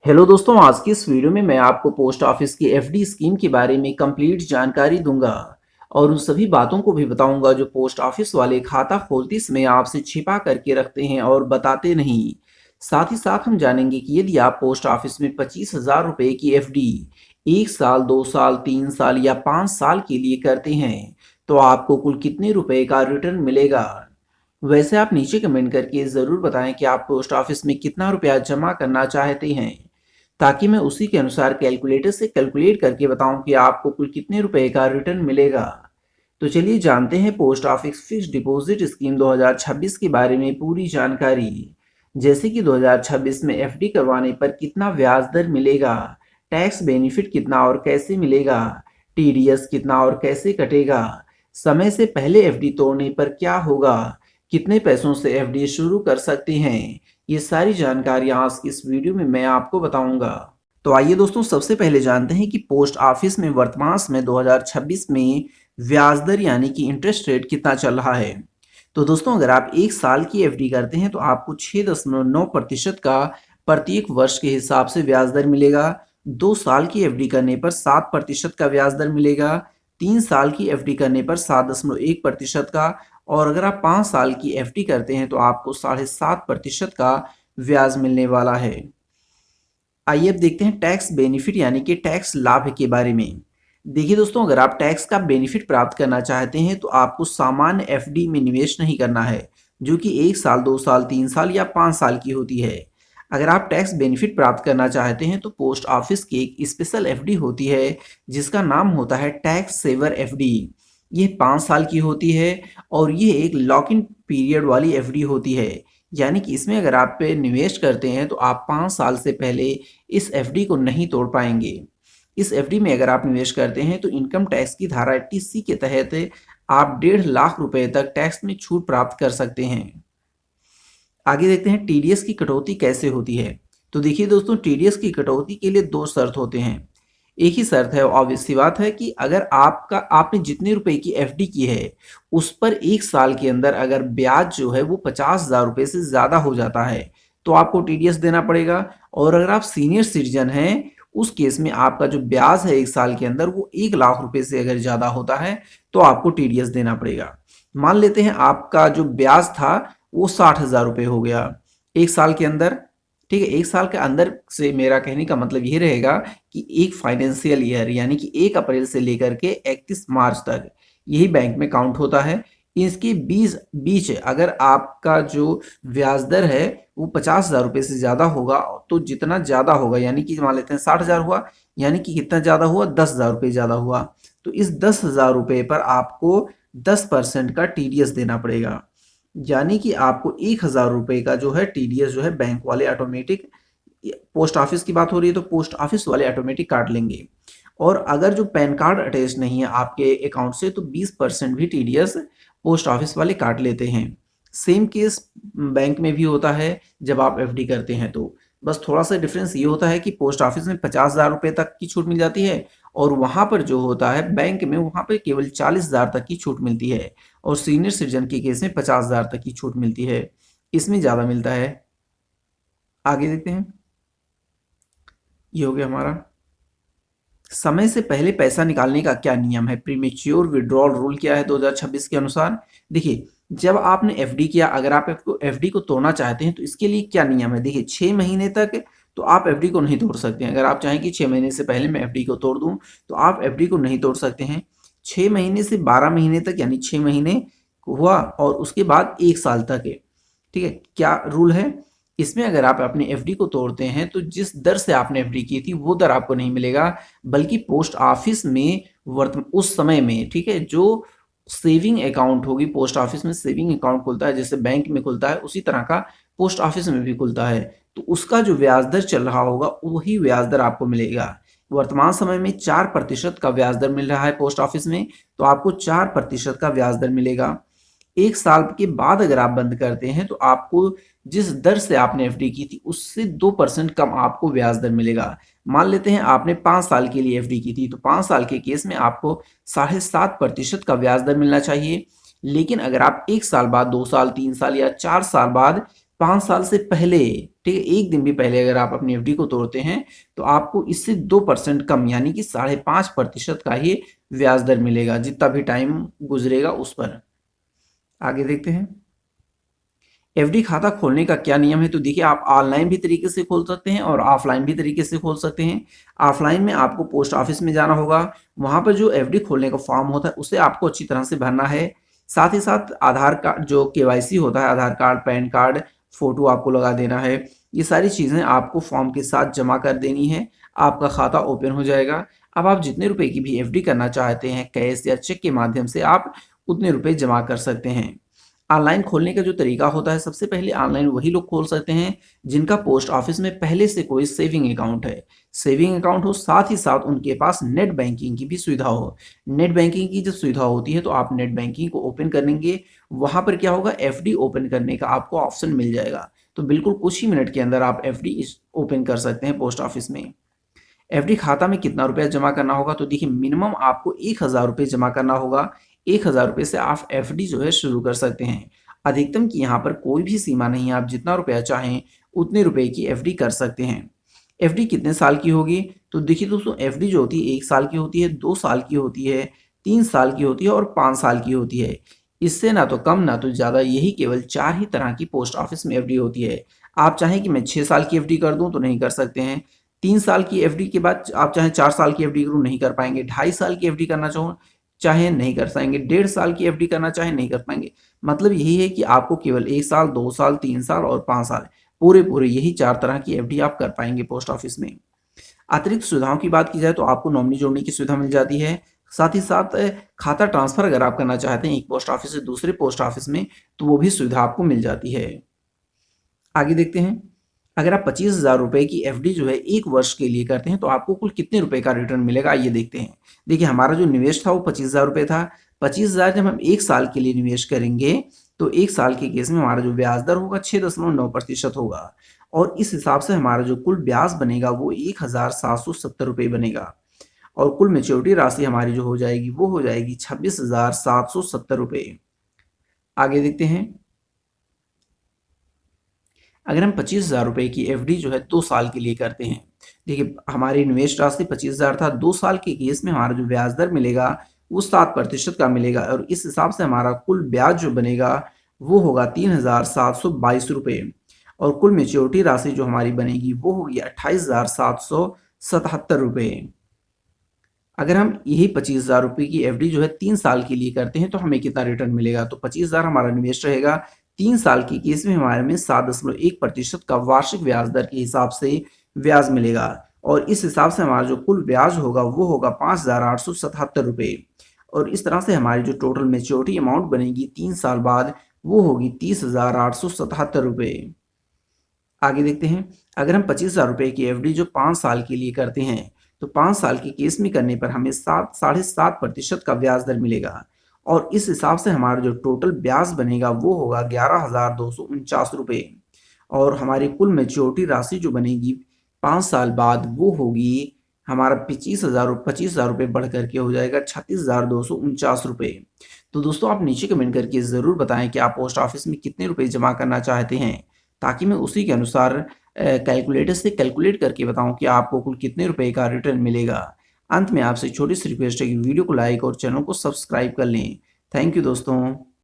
Hello दोस्तों, आज की इस वीडियो में मैं आपको पोस्ट ऑफिस की एफडी स्कीम के बारे में कंप्लीट जानकारी दूंगा और उन सभी बातों को भी बताऊंगा जो पोस्ट ऑफिस वाले खाता खोलते समय आपसे छिपा करके रखते हैं और बताते नहीं। साथ ही साथ हम जानेंगे कि यदि आप पोस्ट ऑफिस में 25,000 रुपए की एफडी 1 साल, 2 साल, 3 साल या 5 साल के लिए करते हैं तो आपको कुल कितने रुपए का रिटर्न मिलेगा। वैसे आप नीचे कमेंट करके ज़रूर बताएं कि आप पोस्ट ऑफिस में कितना रुपया जमा करना चाहते हैं, ताकि मैं उसी के अनुसार कैलकुलेटर से कैलकुलेट करके बताऊं कि आपको कुल कितने रुपए का रिटर्न मिलेगा। तो चलिए जानते हैं post office fixed deposit scheme 2026 के बारे में पूरी जानकारी। जैसे कि 2026 में एफडी करवाने पर कितना ब्याज दर मिलेगा, टैक्स बेनिफिट कितना और कैसे मिलेगा, टीडीएस कितना और कैसे कटेगा, समय से पहले एफडी तोड़ने पर क्या होगा, कितने पैसों से एफडी शुरू कर सकते हैं, ये सारी जानकारियां आज की इस वीडियो में मैं आपको बताऊंगा। तो आइए दोस्तों, सबसे पहले जानते हैं कि पोस्ट ऑफिस में वर्तमान समय 2026 में ब्याज दर यानी कि इंटरेस्ट रेट कितना चल रहा है। तो दोस्तों, अगर आप 1 साल की एफडी करते हैं तो आपको 6.9% का प्रत्येक वर्ष के हिसाब से ब्याज दर मिलेगा। 2 साल की एफडी करने पर 7% का ब्याज दर मिलेगा। 3 साल की एफडी करने पर 7.1% का, और अगर आप 5 साल की एफडी करते हैं तो आपको 7.5% का ब्याज मिलने वाला है। आइए अब देखते हैं टैक्स बेनिफिट यानी कि टैक्स लाभ के बारे में। देखिए दोस्तों, अगर आप टैक्स का बेनिफिट प्राप्त करना चाहते हैं तो आपको सामान्य एफडी में निवेश नहीं करना है, जो कि 1 साल, 2 साल, 3 साल या 5 साल की होती है। अगर आप टैक्स बेनिफिट प्राप्त करना चाहते हैं तो पोस्ट ऑफिस की एक स्पेशल एफडी होती है जिसका नाम होता है टैक्स सेवर एफडी। ये 5 साल की होती है और ये एक लॉक इन पीरियड वाली एफडी होती है, यानी कि इसमें अगर आप पे निवेश करते हैं तो आप 5 साल से पहले इस एफडी को नहीं तोड़ पाएंगे। इस एफडी में अगर आप निवेश करते हैं तो इनकम टैक्स की धारा 80C के तहत आप 1.5 लाख रुपए तक टैक्स में छूट प्राप्त कर सकते हैं। आगे देखते हैं टीडीएस की कटौती कैसे होती है। तो देखिए दोस्तों, टीडीएस की कटौती के लिए 2 शर्त होते हैं। एक ही शर्त है, ऑब्वियस सी बात है कि अगर आपने जितने रुपए की एफडी की है उस पर 1 साल के अंदर अगर ब्याज जो है वो 50,000 रुपए से ज्यादा हो जाता है तो आपको टीडीएस देना पड़ेगा। और अगर आप सीनियर सिटीजन हैं उस केस में आपका जो ब्याज है 1 साल के अंदर वो 1 लाख रुपए से अगर ज्यादा होता है तो आपको टीडीएस देना पड़ेगा। मान लेते हैं आपका जो ब्याज था वो 60,000 रुपये हो गया 1 साल के अंदर। ठीक है, 1 साल के अंदर से मेरा कहने का मतलब ये रहेगा कि एक फाइनेंशियल ईयर यानी कि 1 अप्रैल से लेकर के 31 मार्च तक यही बैंक में काउंट होता है। इसके बीच बीच अगर आपका जो ब्याज दर है वो 50,000 रुपये से ज़्यादा होगा तो जितना ज़्यादा होगा, यानी कि मान लेते हैं 60,000 हुआ, यानी कि कितना ज़्यादा हुआ, 10,000 रुपये ज़्यादा हुआ, तो इस 10,000 रुपये पर आपको 10% का टीडीएस देना पड़ेगा। यानी कि आपको 1,000 रुपये का जो है टीडीएस जो है बैंक वाले ऑटोमेटिक, पोस्ट ऑफिस की बात हो रही है तो पोस्ट ऑफिस वाले ऑटोमेटिक काट लेंगे। और अगर जो पैन कार्ड अटैच नहीं है आपके अकाउंट से तो 20% भी टीडीएस पोस्ट ऑफिस वाले काट लेते हैं। सेम केस बैंक में भी होता है जब आप एफडी करते हैं। तो बस थोड़ा सा डिफरेंस ये होता है कि पोस्ट ऑफिस में 50,000 रुपये तक की छूट मिल जाती है और वहाँ पर जो होता है बैंक में वहाँ पर केवल 40,000 तक की छूट मिलती है, और सीनियर सिटीजन के केस में 50,000 तक की छूट मिलती है, इसमें ज़्यादा मिलता है। आगे देखते हैं, ये हो गया हमारा समय से पहले पैसा निकालने का क्या नियम है, प्रीमेच्योर विड्रॉल रूल क्या है 2026 के अनुसार। देखिए, जब आपने एफडी किया, अगर आप एफडी को तोड़ना चाहते हैं तो इसके लिए क्या नियम है। देखिए, 6 महीने तक तो आप एफडी को नहीं तोड़ सकते हैं। अगर आप चाहें कि 6 महीने से पहले मैं एफडी को तोड़ दूं तो आप एफडी को नहीं तोड़ सकते हैं। 6 महीने से 12 महीने तक यानी 6 महीने हुआ और उसके बाद 1 साल तक है। ठीक है, क्या रूल है इसमें, अगर आप अपनी एफडी को तोड़ते हैं तो जिस दर से आपने एफडी की थी वो दर आपको नहीं मिलेगा, बल्कि पोस्ट ऑफिस में उस समय में, ठीक है, जो सेविंग अकाउंट होगी, पोस्ट ऑफिस में सेविंग अकाउंट खुलता है जैसे बैंक में खुलता है उसी तरह का पोस्ट ऑफिस में भी खुलता है, तो उसका जो ब्याज दर चल रहा होगा वही ब्याज दर आपको मिलेगा। वर्तमान समय में 4% का ब्याज दर मिल रहा है पोस्ट ऑफिस में, तो आपको 4% का ब्याज दर मिलेगा। 1 साल के बाद अगर आप बंद करते हैं तो आपको जिस दर से आपने एफडी की थी उससे 2% कम आपको ब्याज दर मिलेगा। मान लेते हैं आपने 5 साल के लिए एफडी की थी तो 5 साल के केस में आपको 7.5% का ब्याज दर मिलना चाहिए। लेकिन अगर आप 1 साल बाद, 2 साल, 3 साल या 4 साल बाद 5 साल से पहले, ठीक है, 1 दिन भी पहले अगर आप अपनी एफडी को तोड़ते हैं तो आपको इससे 2% कम यानी कि 5.5% का ही ब्याज दर मिलेगा जितना भी टाइम गुजरेगा उस पर। आगे देखते हैं एफडी खाता खोलने का क्या नियम है। तो देखिए आप ऑनलाइन भी तरीके से खोल सकते हैं और ऑफलाइन भी तरीके से खोल सकते हैं। ऑफलाइन में आपको पोस्ट ऑफिस में जाना होगा, वहां पर जो एफडी खोलने का फॉर्म होता है उसे आपको अच्छी तरह से भरना है। साथ ही साथ आधार कार्ड जो केवाईसी होता है, आधार कार्ड, पैन कार्ड, फोटो आपको लगा देना है। ये सारी चीजें आपको फॉर्म के साथ जमा कर देनी है, आपका खाता ओपन हो जाएगा। अब आप जितने रुपए की भी एफडी करना चाहते हैं कैश या चेक के माध्यम से आप उतने रुपए जमा कर सकते हैं। ऑनलाइन खोलने का जो तरीका होता है, सबसे पहले ऑनलाइन वही लोग खोल सकते हैं जिनका पोस्ट ऑफिस में पहले से कोई सेविंग अकाउंट है, सेविंग अकाउंट हो, साथ ही साथ उनके पास नेट बैंकिंग की भी सुविधा हो। नेट बैंकिंग की जब सुविधा होती है तो आप नेट बैंकिंग को ओपन करेंगे, वहां पर क्या होगा, एफडी ओपन करने का आपको ऑप्शन मिल जाएगा। तो बिल्कुल कुछ ही मिनट के अंदर आप एफडी ओपन कर सकते हैं पोस्ट ऑफिस में। एफडी खाता में कितना रुपया जमा करना होगा, तो देखिए मिनिमम आपको 1,000 रुपये जमा करना होगा। 1,000 रुपये से आप एफडी जो है शुरू कर सकते हैं। अधिकतम की यहाँ पर कोई भी सीमा नहीं है, आप जितना रुपया चाहें उतने रुपए की एफडी कर सकते हैं। एफडी कितने साल की होगी, तो देखिए दोस्तों एफडी जो होती है 1 साल की होती है, 2 साल की होती है, 3 साल की होती है और 5 साल की होती है। इससे ना तो कम ना तो ज़्यादा, यही केवल 4 ही तरह की पोस्ट ऑफिस में एफडी होती है। आप चाहें कि मैं 6 साल की एफडी कर दूं तो नहीं कर सकते हैं। 3 साल की एफडी के बाद आप चाहें 4 साल की एफडी करूं, नहीं कर पाएंगे। 2.5 साल की एफडी करना चाहे नहीं कर पाएंगे। 1.5 साल की एफडी करना चाहे नहीं कर पाएंगे। मतलब यही है कि आपको केवल 1 साल, 2 साल, 3 साल और 5 साल, पूरे पूरे यही 4 तरह की एफडी आप कर पाएंगे पोस्ट ऑफिस में। अतिरिक्त सुविधाओं की बात की जाए तो आपको नॉमिनी जोड़ने की सुविधा मिल जाती है। साथ ही साथ खाता ट्रांसफर अगर आप करना चाहते हैं एक पोस्ट ऑफिस से दूसरे पोस्ट ऑफिस में, तो वो भी सुविधा आपको मिल जाती है। आगे देखते हैं अगर आप 25,000 रुपए की एफडी जो है 1 वर्ष के लिए करते हैं तो आपको कुल कितने रुपए का रिटर्न मिलेगा, ये देखते हैं। देखिए हमारा जो निवेश था वो 25,000 रुपये था। 25,000 जब हम 1 साल के लिए निवेश करेंगे तो 1 साल के केस में हमारा जो ब्याज दर होगा 6.9% होगा। और इस हिसाब से हमारा जो कुल ब्याज बनेगा वो 1,770 रुपये बनेगा। और कुल मेच्योरिटी राशि हमारी जो हो जाएगी वो हो जाएगी 26,770 रुपये। आगे देखते हैं अगर हम 25,000 रुपये की एफडी जो है 2 साल के लिए करते हैं, देखिए हमारी निवेश राशि 25,000 था, 2 साल के केस में हमारा जो ब्याज दर मिलेगा वो 7% का मिलेगा। और इस हिसाब से हमारा कुल ब्याज जो बनेगा वो होगा 3,722 रुपये। और कुल मेच्योरिटी राशि जो हमारी बनेगी वो होगी 28,777 रुपये। अगर हम यही 25,000 रुपये की एफडी जो है 3 साल के लिए करते हैं तो हमें कितना रिटर्न मिलेगा, तो 25,000 हमारा निवेश रहेगा। 3 साल के केस में हमारे में 7.1% का वार्षिक ब्याज दर के हिसाब से ब्याज मिलेगा। और इस हिसाब से हमारा जो कुल ब्याज होगा वो होगा 5,877 रुपये। और इस तरह से हमारी जो टोटल मेच्योरिटी अमाउंट बनेगी 3 साल बाद वो होगी 30,877 रुपये। आगे देखते हैं अगर हम 25,000 रुपये की एफडी जो 5 साल के लिए करते हैं तो 5 साल के केस में करने पर हमें 7.5% का ब्याज दर मिलेगा। और इस हिसाब से हमारा जो टोटल ब्याज बनेगा वो होगा 11,249 रुपये। और हमारी कुल मेच्योरिटी राशि जो बनेगी 5 साल बाद वो होगी हमारा 25,000 रुपये बढ़ करके हो जाएगा 36,249 रुपये। तो दोस्तों आप नीचे कमेंट करके ज़रूर बताएं कि आप पोस्ट ऑफिस में कितने रुपए जमा करना चाहते हैं, ताकि मैं उसी के अनुसार कैलकुलेटर से कैलकुलेट करके बताऊं कि आपको कुल कितने रुपए का रिटर्न मिलेगा। अंत में आपसे छोटी सी रिक्वेस्ट है कि वीडियो को लाइक और चैनल को सब्सक्राइब कर लें। थैंक यू दोस्तों।